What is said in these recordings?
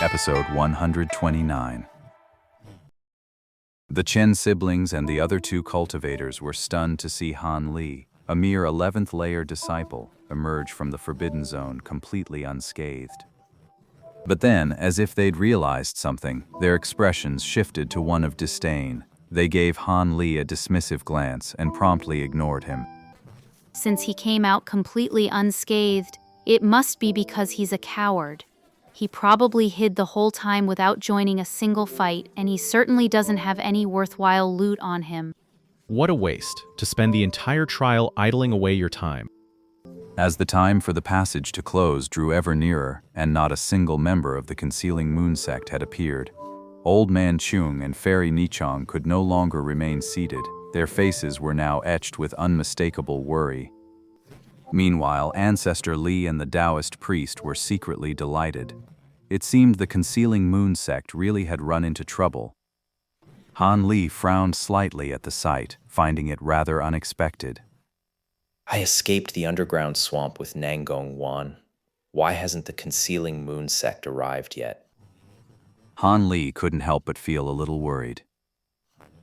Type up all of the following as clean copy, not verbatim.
Episode 129. The Chen siblings and the other two cultivators were stunned to see Han Li, a mere 11th layer disciple, emerge from the Forbidden Zone completely unscathed. But then, as if they'd realized something, their expressions shifted to one of disdain. They gave Han Li a dismissive glance and promptly ignored him. Since he came out completely unscathed, it must be because he's a coward. He probably hid the whole time without joining a single fight, and he certainly doesn't have any worthwhile loot on him. What a waste, to spend the entire trial idling away your time. As the time for the passage to close drew ever nearer, and not a single member of the Concealing Moon sect had appeared, Old Man Chung and Fairy Nichong could no longer remain seated. Their faces were now etched with unmistakable worry. Meanwhile, Ancestor Li and the Taoist priest were secretly delighted. It seemed the Concealing Moon sect really had run into trouble. Han Li frowned slightly at the sight, finding it rather unexpected. I escaped the underground swamp with Nangong Wan. Why hasn't the Concealing Moon sect arrived yet? Han Li couldn't help but feel a little worried.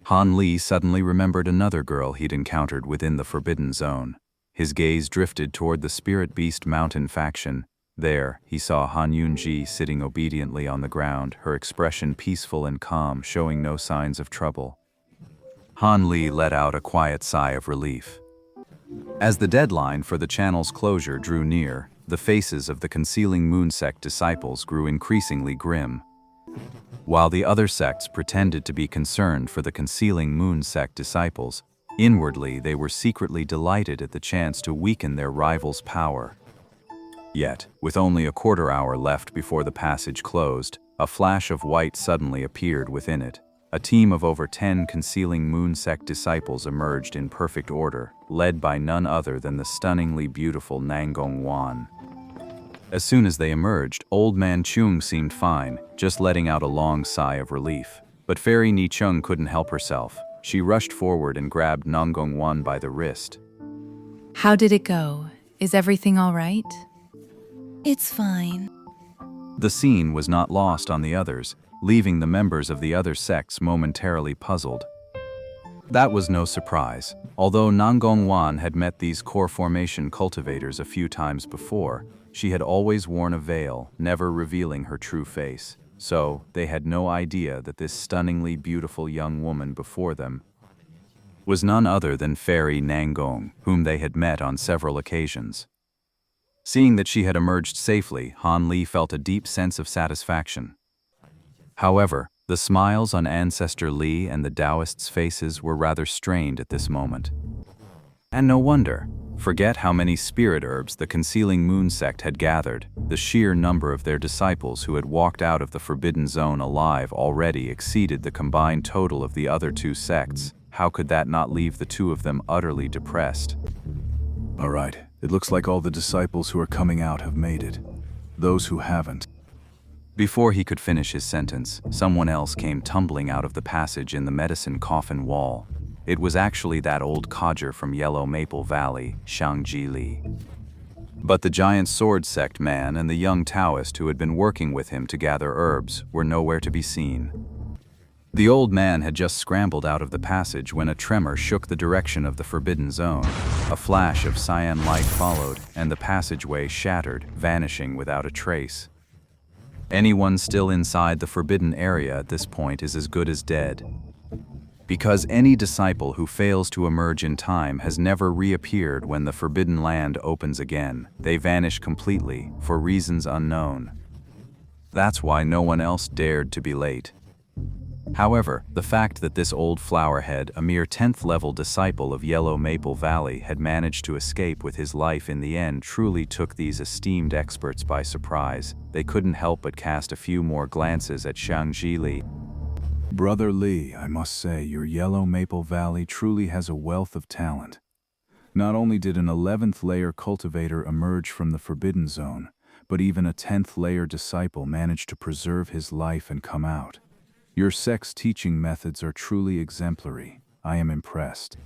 Han Li suddenly remembered another girl he'd encountered within the Forbidden Zone. His gaze drifted toward the Spirit Beast Mountain faction. There, he saw Han Yunji sitting obediently on the ground, her expression peaceful and calm, showing no signs of trouble. Han Li let out a quiet sigh of relief. As the deadline for the channel's closure drew near, the faces of the Concealing Moon sect disciples grew increasingly grim. While the other sects pretended to be concerned for the Concealing Moon sect disciples, inwardly they were secretly delighted at the chance to weaken their rivals' power. Yet, with only a quarter hour left before the passage closed, a flash of white suddenly appeared within it. A team of over 10 Concealing Moon sect disciples emerged in perfect order, led by none other than the stunningly beautiful Nangong Wan. As soon as they emerged, Old Man Chung seemed fine, just letting out a long sigh of relief. But Fairy Nichong couldn't help herself. She rushed forward and grabbed Nangong Wan by the wrist. How did it go? Is everything all right? It's fine. The scene was not lost on the others, leaving the members of the other sects momentarily puzzled. That was no surprise. Although Nangong Wan had met these core formation cultivators a few times before, she had always worn a veil, never revealing her true face. So, they had no idea that this stunningly beautiful young woman before them was none other than Fairy Nangong, whom they had met on several occasions. Seeing that she had emerged safely, Han Li felt a deep sense of satisfaction. However, the smiles on Ancestor Li and the Taoists' faces were rather strained at this moment. And no wonder. Forget how many spirit herbs the Concealing Moon sect had gathered. The sheer number of their disciples who had walked out of the Forbidden Zone alive already exceeded the combined total of the other two sects. How could that not leave the two of them utterly depressed? All right, it looks like all the disciples who are coming out have made it. Those who haven't. Before he could finish his sentence, someone else came tumbling out of the passage in the medicine coffin wall. It was actually that old codger from Yellow Maple Valley, Shangji Li. But the giant sword sect man and the young Taoist who had been working with him to gather herbs were nowhere to be seen. The old man had just scrambled out of the passage when a tremor shook the direction of the Forbidden Zone. A flash of cyan light followed, and the passageway shattered, vanishing without a trace. Anyone still inside the forbidden area at this point is as good as dead. Because any disciple who fails to emerge in time has never reappeared when the Forbidden Land opens again. They vanish completely, for reasons unknown. That's why no one else dared to be late. However, the fact that this old flowerhead, a mere 10th level disciple of Yellow Maple Valley, had managed to escape with his life in the end truly took these esteemed experts by surprise. They couldn't help but cast a few more glances at Shangji Li. Brother Li, I must say, your Yellow Maple Valley truly has a wealth of talent. Not only did an 11th layer cultivator emerge from the Forbidden Zone, but even a 10th layer disciple managed to preserve his life and come out. Your sect's teaching methods are truly exemplary. I am impressed.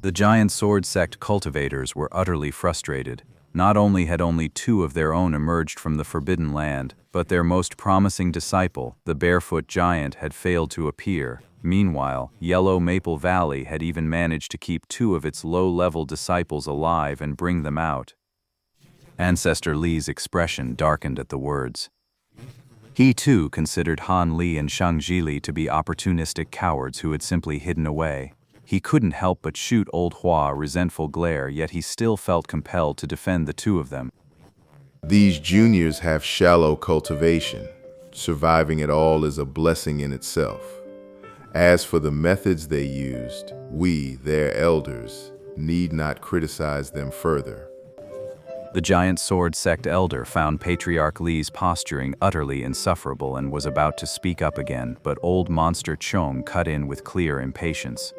The giant sword sect cultivators were utterly frustrated. Not only had only 2 of their own emerged from the Forbidden Land, but their most promising disciple, the barefoot giant, had failed to appear. Meanwhile, Yellow Maple Valley had even managed to keep 2 of its low-level disciples alive and bring them out. Ancestor Li's expression darkened at the words. He too considered Han Li and Shang Jili to be opportunistic cowards who had simply hidden away. He couldn't help but shoot Old Hua a resentful glare, yet he still felt compelled to defend the 2 of them. These juniors have shallow cultivation. Surviving it all is a blessing in itself. As for the methods they used, we, their elders, need not criticize them further. The giant sword sect elder found Patriarch Li's posturing utterly insufferable and was about to speak up again, but old monster Chong cut in with clear impatience.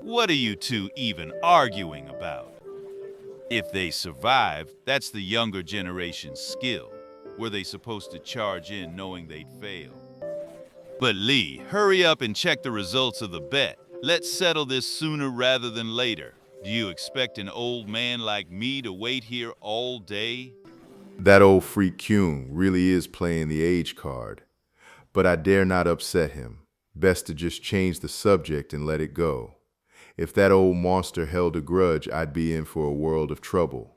What are you 2 even arguing about? If they survive, that's the younger generation's skill. Were they supposed to charge in knowing they'd fail? But Li, hurry up and check the results of the bet. Let's settle this sooner rather than later. Do you expect an old man like me to wait here all day? That old freak Kyung really is playing the age card. But I dare not upset him. Best to just change the subject and let it go. If that old monster held a grudge, I'd be in for a world of trouble.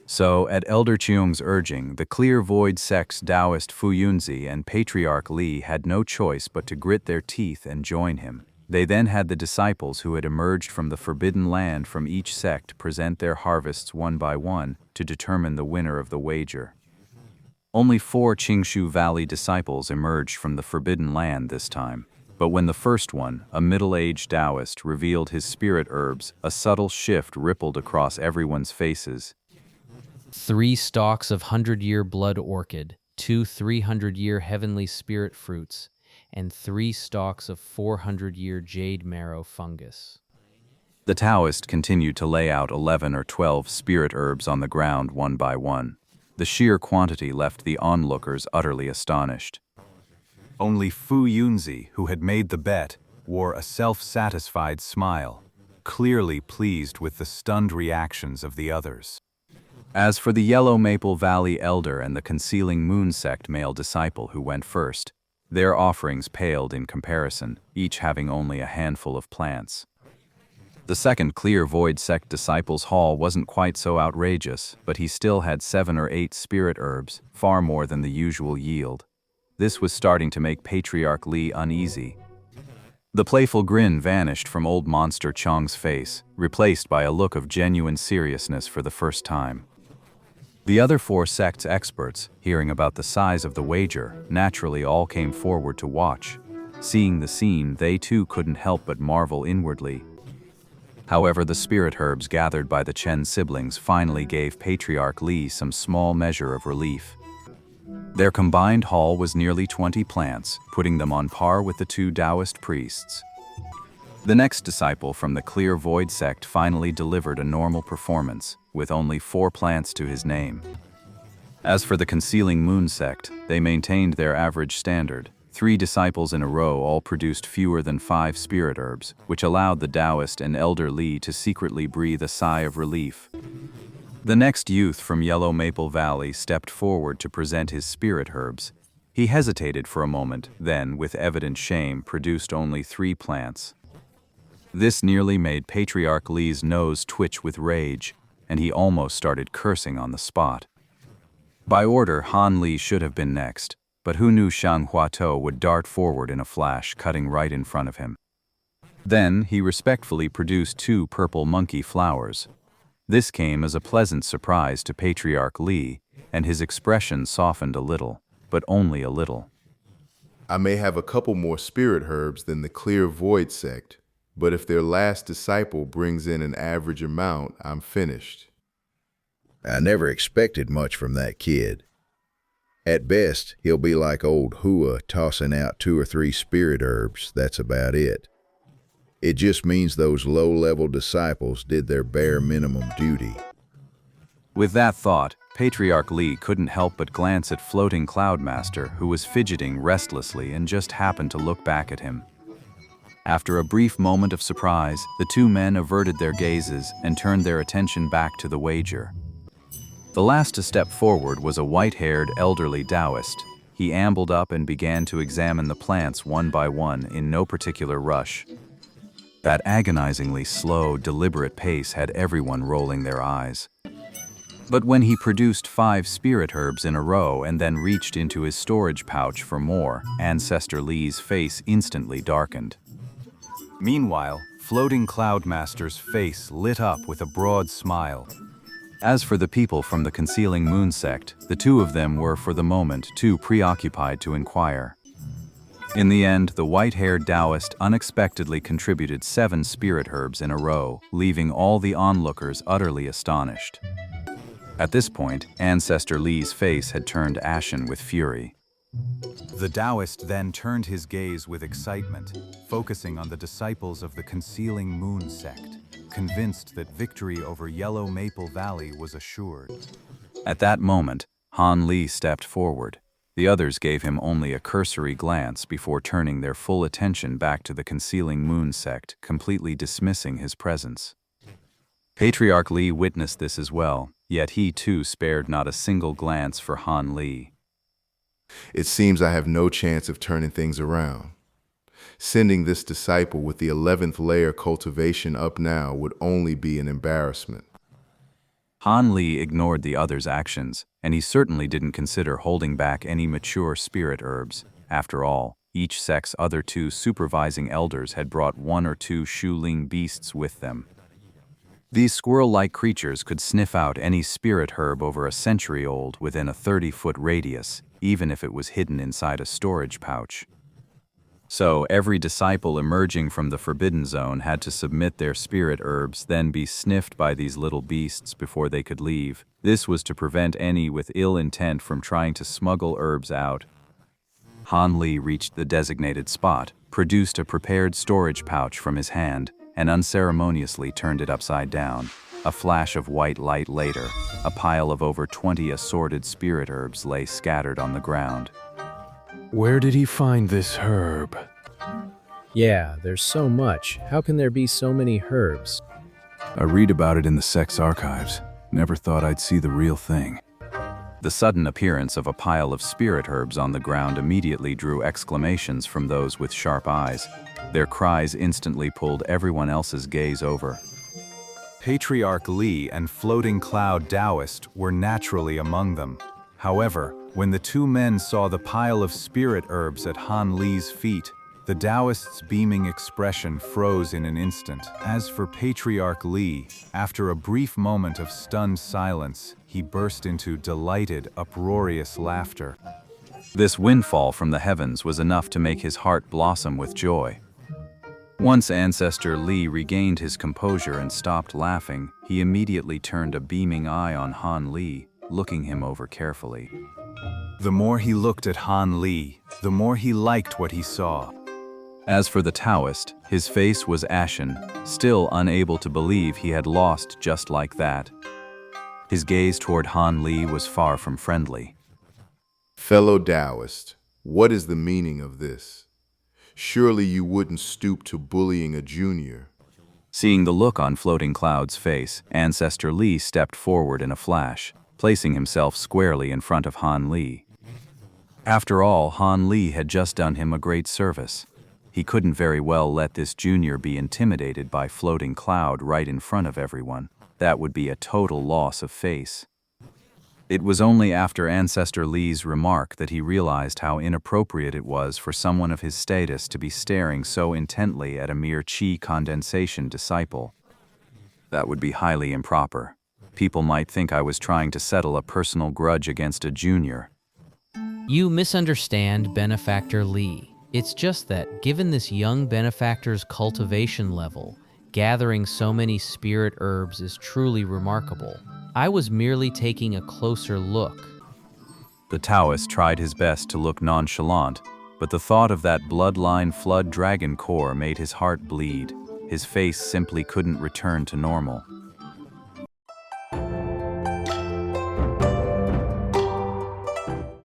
So, at Elder Cheung's urging, the Clear Void sect's Taoist Fu Yunzi and Patriarch Li had no choice but to grit their teeth and join him. They then had the disciples who had emerged from the Forbidden Land from each sect present their harvests one by one to determine the winner of the wager. Only 4 Qingshu Valley disciples emerged from the Forbidden Land this time. But when the first one, a middle-aged Taoist, revealed his spirit herbs, a subtle shift rippled across everyone's faces. 3 stalks of 100-year blood orchid, 2 300-year heavenly spirit fruits, and 3 stalks of 400-year jade marrow fungus. The Taoist continued to lay out 11 or 12 spirit herbs on the ground one by one. The sheer quantity left the onlookers utterly astonished. Only Fu Yunzi, who had made the bet, wore a self-satisfied smile, clearly pleased with the stunned reactions of the others. As for the Yellow Maple Valley elder and the Concealing Moon sect male disciple who went first, their offerings paled in comparison, each having only a handful of plants. The second Clear Void sect disciple's haul wasn't quite so outrageous, but he still had 7 or 8 spirit herbs, far more than the usual yield. This was starting to make Patriarch Li uneasy. The playful grin vanished from old monster Chong's face, replaced by a look of genuine seriousness for the first time. The other 4 sects' experts, hearing about the size of the wager, naturally all came forward to watch. Seeing the scene, they too couldn't help but marvel inwardly. However, the spirit herbs gathered by the Chen siblings finally gave Patriarch Li some small measure of relief. Their combined haul was nearly 20 plants, putting them on par with the 2 Taoist priests. The next disciple from the Clear Void sect finally delivered a normal performance, with only 4 plants to his name. As for the Concealing Moon sect, they maintained their average standard. 3 disciples in a row all produced fewer than 5 spirit herbs, which allowed the Taoist and Elder Li to secretly breathe a sigh of relief. The next youth from Yellow Maple Valley stepped forward to present his spirit herbs. He hesitated for a moment, then, with evident shame, produced only 3 plants. This nearly made Patriarch Li's nose twitch with rage, and he almost started cursing on the spot. By order, Han Li should have been next, but who knew Shang Huatou would dart forward in a flash, cutting right in front of him. Then he respectfully produced 2 purple monkey flowers. This came as a pleasant surprise to Patriarch Li, and his expression softened a little, but only a little. I may have a couple more spirit herbs than the Clear Void sect, but if their last disciple brings in an average amount, I'm finished. I never expected much from that kid. At best, he'll be like old Hua tossing out 2 or 3 spirit herbs, that's about it. It just means those low-level disciples did their bare minimum duty. With that thought, Patriarch Li couldn't help but glance at Floating Cloudmaster, who was fidgeting restlessly and just happened to look back at him. After a brief moment of surprise, the 2 men averted their gazes and turned their attention back to the wager. The last to step forward was a white-haired, elderly Taoist. He ambled up and began to examine the plants one by one in no particular rush. That agonizingly slow, deliberate pace had everyone rolling their eyes. But when he produced 5 spirit herbs in a row and then reached into his storage pouch for more, Ancestor Lee's face instantly darkened. Meanwhile, Floating Cloud Master's face lit up with a broad smile. As for the people from the Concealing Moon sect, the two of them were for the moment too preoccupied to inquire. In the end, the white-haired Taoist unexpectedly contributed 7 spirit herbs in a row, leaving all the onlookers utterly astonished. At this point, Ancestor Lee's face had turned ashen with fury. The Taoist then turned his gaze with excitement, focusing on the disciples of the Concealing Moon sect, convinced that victory over Yellow Maple Valley was assured. At that moment, Han Li stepped forward. The others gave him only a cursory glance before turning their full attention back to the Concealing Moon sect, completely dismissing his presence. Patriarch Li witnessed this as well, yet he too spared not a single glance for Han Li. It seems I have no chance of turning things around. Sending this disciple with the 11th layer cultivation up now would only be an embarrassment. Han Li ignored the others' actions, and he certainly didn't consider holding back any mature spirit herbs. After all, each sect's other 2 supervising elders had brought 1 or 2 Shuling beasts with them. These squirrel-like creatures could sniff out any spirit herb over a century old within a 30-foot radius, even if it was hidden inside a storage pouch. So every disciple emerging from the Forbidden Zone had to submit their spirit herbs, then be sniffed by these little beasts before they could leave. This was to prevent any with ill intent from trying to smuggle herbs out. Han Li reached the designated spot, produced a prepared storage pouch from his hand, and unceremoniously turned it upside down. A flash of white light later, a pile of over 20 assorted spirit herbs lay scattered on the ground. Where did he find this herb? Yeah, there's so much. How can there be so many herbs? I read about it in the sect's archives. Never thought I'd see the real thing. The sudden appearance of a pile of spirit herbs on the ground immediately drew exclamations from those with sharp eyes. Their cries instantly pulled everyone else's gaze over. Patriarch Li and Floating Cloud Taoist were naturally among them. However, when the 2 men saw the pile of spirit herbs at Han Li's feet, the Taoist's beaming expression froze in an instant. As for Patriarch Li, after a brief moment of stunned silence, he burst into delighted, uproarious laughter. This windfall from the heavens was enough to make his heart blossom with joy. Once Ancestor Li regained his composure and stopped laughing, he immediately turned a beaming eye on Han Li, looking him over carefully. The more he looked at Han Li, the more he liked what he saw. As for the Taoist, his face was ashen, still unable to believe he had lost just like that. His gaze toward Han Li was far from friendly. Fellow Taoist, what is the meaning of this? Surely you wouldn't stoop to bullying a junior. Seeing the look on Floating Cloud's face, Ancestor Li stepped forward in a flash, placing himself squarely in front of Han Li. After all, Han Li had just done him a great service. He couldn't very well let this junior be intimidated by Floating Cloud right in front of everyone. That would be a total loss of face. It was only after Ancestor Li's remark that he realized how inappropriate it was for someone of his status to be staring so intently at a mere chi condensation disciple. That would be highly improper. People might think I was trying to settle a personal grudge against a junior. You misunderstand Benefactor Li. It's just that, given this young benefactor's cultivation level, gathering so many spirit herbs is truly remarkable. I was merely taking a closer look. The Taoist tried his best to look nonchalant, but the thought of that bloodline flood dragon core made his heart bleed. His face simply couldn't return to normal.